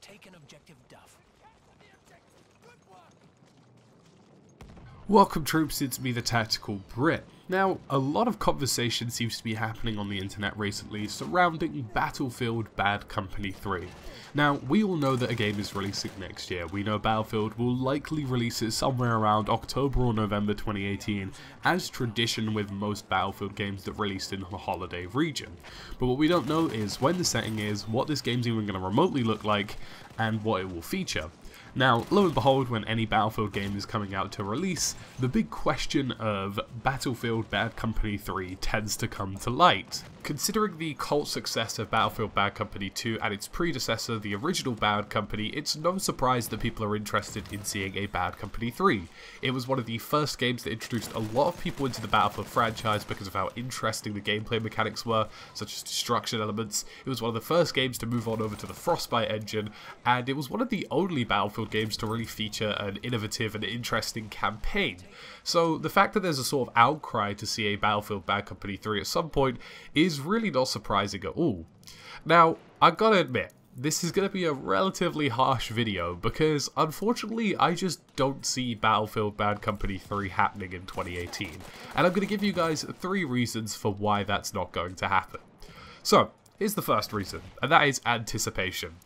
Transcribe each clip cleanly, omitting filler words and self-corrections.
taken objective Duff. Welcome troops, it's me, TheTacticalBrit. Now, a lot of conversation seems to be happening on the internet recently surrounding Battlefield Bad Company 3. Now, we all know that a game is releasing next year. We know Battlefield will likely release it somewhere around October or November 2018, as tradition with most Battlefield games that released in the holiday region. But what we don't know is when the setting is, what this game's even going to remotely look like, and what it will feature. Now, lo and behold, when any Battlefield game is coming out to release, the big question of Battlefield Bad Company 3 tends to come to light. Considering the cult success of Battlefield Bad Company 2 and its predecessor, the original Bad Company, it's no surprise that people are interested in seeing a Bad Company 3. It was one of the first games that introduced a lot of people into the Battlefield franchise because of how interesting the gameplay mechanics were, such as destruction elements. It was one of the first games to move on over to the Frostbite engine, and it was one of the only Battlefield games to really feature an innovative and interesting campaign. So the fact that there's a sort of outcry to see a Battlefield Bad Company 3 at some point is really not surprising at all. Now, I gotta admit, this is going to be a relatively harsh video because unfortunately I just don't see Battlefield Bad Company 3 happening in 2018, and I'm going to give you guys 3 reasons for why that's not going to happen. So, here's the first reason, and that is anticipation.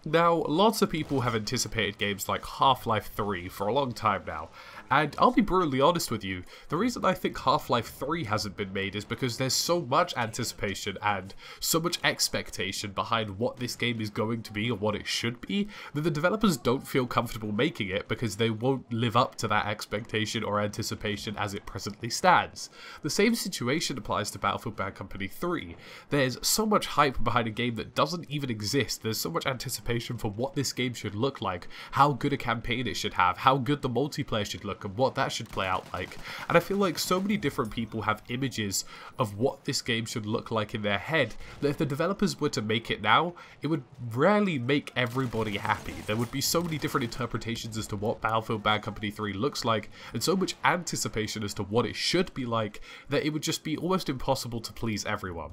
Now, lots of people have anticipated games like Half-Life 3 for a long time now, and I'll be brutally honest with you, the reason I think Half-Life 3 hasn't been made is because there's so much anticipation and so much expectation behind what this game is going to be or what it should be, that the developers don't feel comfortable making it because they won't live up to that expectation or anticipation as it presently stands. The same situation applies to Battlefield Bad Company 3. There's so much hype behind a game that doesn't even exist, there's so much anticipation for what this game should look like, how good a campaign it should have, how good the multiplayer should look, and what that should play out like. And I feel like so many different people have images of what this game should look like in their head that if the developers were to make it now, it would rarely make everybody happy. There would be so many different interpretations as to what Battlefield Bad Company 3 looks like, and so much anticipation as to what it should be like, that it would just be almost impossible to please everyone.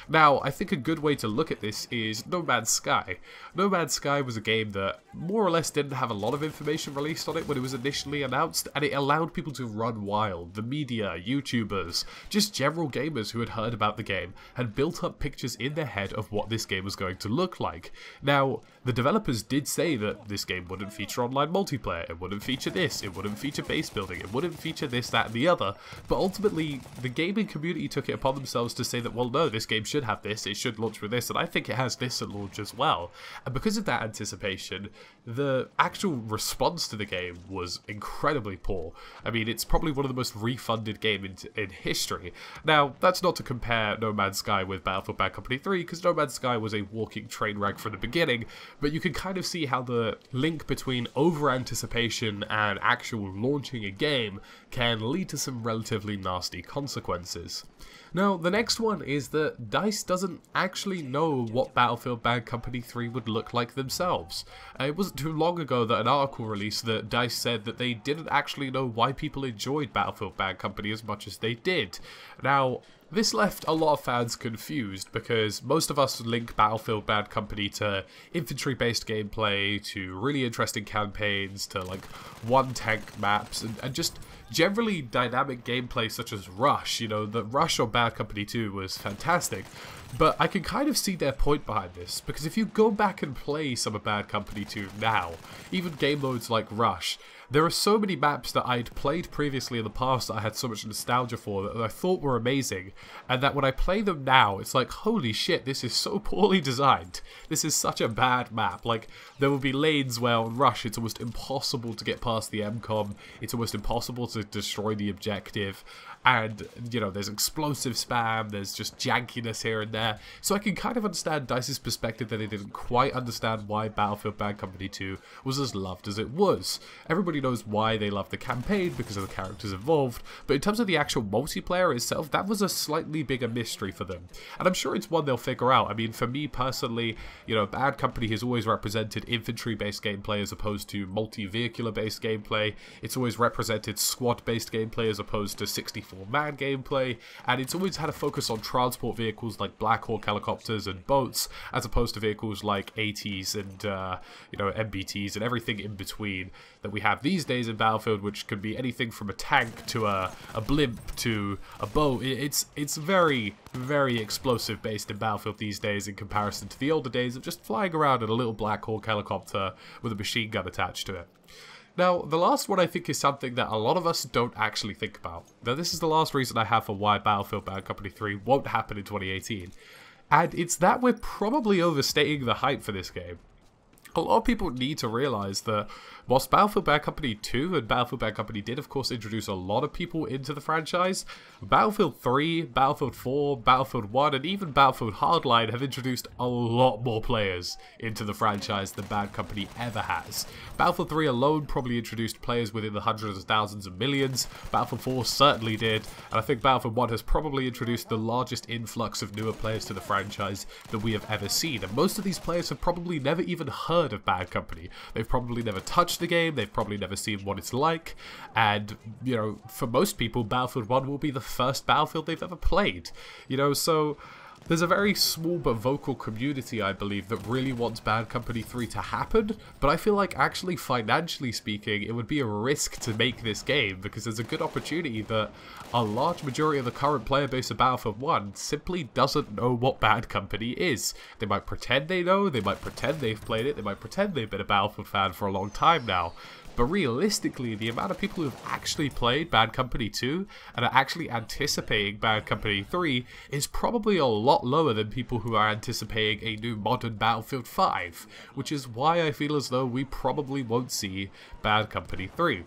Now, I think a good way to look at this is No Man's Sky. No Man's Sky was a game that more or less didn't have a lot of information released on it when it was initially announced, and it allowed people to run wild. The media, YouTubers, just general gamers who had heard about the game had built up pictures in their head of what this game was going to look like. Now, the developers did say that this game wouldn't feature online multiplayer, it wouldn't feature this, it wouldn't feature base building, it wouldn't feature this, that, and the other, but ultimately, the gaming community took it upon themselves to say that, well, no, this game should have this, it should launch with this, and I think it has this at launch as well. And because of that anticipation, the actual response to the game was incredibly poor. I mean, it's probably one of the most refunded games in history. Now, that's not to compare No Man's Sky with Battlefield Bad Company 3, because No Man's Sky was a walking train wreck from the beginning, but you can kind of see how the link between over-anticipation and actual launching a game can lead to some relatively nasty consequences. Now, the next one is that DICE doesn't actually know what Battlefield Bad Company 3 would look like themselves. It wasn't too long ago that an article released that DICE said that they didn't actually know why people enjoyed Battlefield Bad Company as much as they did. Now, this left a lot of fans confused because most of us link Battlefield Bad Company to infantry-based gameplay, to really interesting campaigns, to like one-tank maps, and just generally dynamic gameplay such as Rush. You know, the Rush on Bad Company 2 was fantastic, but I can kind of see their point behind this, because if you go back and play some of Bad Company 2 now, even game modes like Rush, there are so many maps that I'd played previously in the past that I had so much nostalgia for that I thought were amazing, and that when I play them now, it's like, holy shit, this is so poorly designed. This is such a bad map. Like, there will be lanes where on Rush it's almost impossible to get past the MCOM, it's almost impossible to destroy the objective, and, you know, there's explosive spam, there's just jankiness here and there. So I can kind of understand DICE's perspective that they didn't quite understand why Battlefield Bad Company 2 was as loved as it was. Everybody knows why they love the campaign because of the characters involved, but in terms of the actual multiplayer itself, that was a slightly bigger mystery for them. And I'm sure it's one they'll figure out. I mean, for me personally, you know, Bad Company has always represented infantry-based gameplay as opposed to multi-vehicular-based gameplay. It's always represented squad-based gameplay as opposed to 64-man gameplay, and it's always had a focus on transport vehicles like Black Hawk helicopters and boats, as opposed to vehicles like ATs and, you know, MBTs and everything in between that we have these days in Battlefield, which could be anything from a tank to a blimp to a boat. It's very, very explosive based in Battlefield these days in comparison to the older days of just flying around in a little Black Hawk helicopter with a machine gun attached to it. Now, the last one I think is something that a lot of us don't actually think about. Now, this is the last reason I have for why Battlefield Bad Company 3 won't happen in 2018. And it's that we're probably overstating the hype for this game. A lot of people need to realize that whilst Battlefield Bad Company 2 and Battlefield Bad Company did of course introduce a lot of people into the franchise, Battlefield 3, Battlefield 4, Battlefield 1 and even Battlefield Hardline have introduced a lot more players into the franchise than Bad Company ever has. Battlefield 3 alone probably introduced players within the hundreds of thousands and millions, Battlefield 4 certainly did, and I think Battlefield 1 has probably introduced the largest influx of newer players to the franchise that we have ever seen, and most of these players have probably never even heard of Bad Company. They've probably never touched the game, they've probably never seen what it's like, and, you know, for most people, Battlefield 1 will be the first Battlefield they've ever played. You know, so there's a very small but vocal community, I believe, that really wants Bad Company 3 to happen, but I feel like actually financially speaking, it would be a risk to make this game, because there's a good opportunity that a large majority of the current player base of Battlefield 1 simply doesn't know what Bad Company is. They might pretend they know, they might pretend they've played it, they might pretend they've been a Battlefield fan for a long time now. But realistically, the amount of people who have actually played Bad Company 2 and are actually anticipating Bad Company 3 is probably a lot lower than people who are anticipating a new modern Battlefield 5, which is why I feel as though we probably won't see Bad Company 3.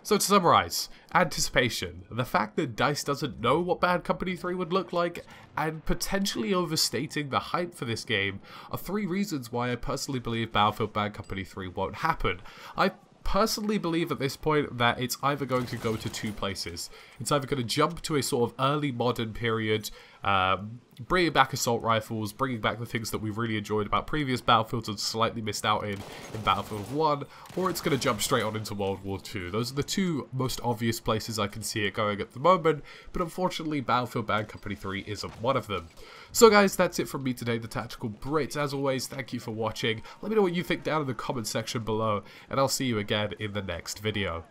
So to summarize, anticipation, the fact that DICE doesn't know what Bad Company 3 would look like, and potentially overstating the hype for this game are three reasons why I personally believe Battlefield Bad Company 3 won't happen. I personally believe at this point that it's either going to go to two places. It's either going to jump to a sort of early modern period, bringing back assault rifles, bringing back the things that we really enjoyed about previous Battlefields and slightly missed out in Battlefield 1, or it's going to jump straight on into World War II. Those are the two most obvious places I can see it going at the moment, but unfortunately Battlefield Bad Company 3 isn't one of them. So guys, that's it from me today, the Tactical Brit. As always, thank you for watching. Let me know what you think down in the comment section below, and I'll see you again in the next video.